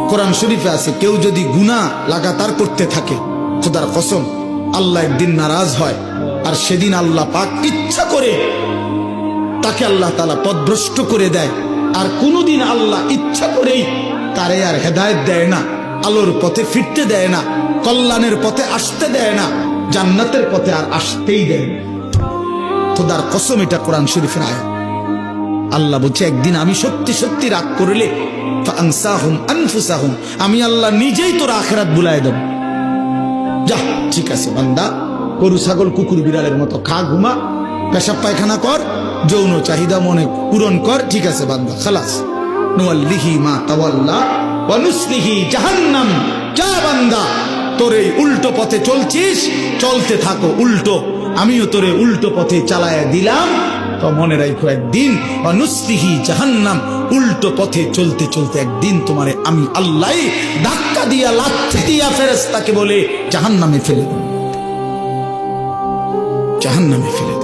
কোরআন শরীফে আছে, কেউ যদি গুনাহ লাগাতার করতে থাকে, খোদার কসম আল্লাহ একদিন নারাজ হয়, আর সেদিন আল্লাহ পাক ইচ্ছা করে তাকে আল্লাহ তাআলা পথভ্রষ্ট করে দেয়। আর কোনোদিন আল্লাহ ইচ্ছা করেই তারে আর হেদায়েত দেয় না, আলোর পথে ফিরতে দেয় না, কল্যাণের পথে আসতে দেয় না, জান্নাতের পথে আর আসতেই দেয় না। খোদার কসম, এটা কোরআন শরীফের আয়াত। আল্লাহ বলছে, একদিন আমি সত্যি সত্যি রাগ করলে ফাআনসাহুম আনফুসাহুম, আমি আল্লাহ নিজেই তোর আখিরাত ভুলায় দেব। যা, ঠিক আছে বান্দা, গরু ছাগল কুকুর বিড়ালের মতো খা, ঘুমা, পেশাব পায়খানা কর, যৌন চাহিদা মনে পূরণ কর, ঠিক আছে বান্দা, খালাস। নুয়াল্লিহি মা তাওয়াল্লা ওয়া নুসলিহি জাহান্নাম। যা বান্দা, তোর এই উল্টো পথে চলছিস, চলতে থাকো উল্টো, আমিও তোরে উল্টো পথে চালায়া দিলাম। তো মনে রাখো, একদিন ওয়া নুসলিহি জাহান্নাম, উল্টো পথে চলতে চলতে একদিন তোমারে আমি আল্লাহ ধাক্কা দিয়া লাথি দিয়া ফেরেশতাকে বলে জাহান্নামে ফেলে দেব, জাহান্নামে ফেলে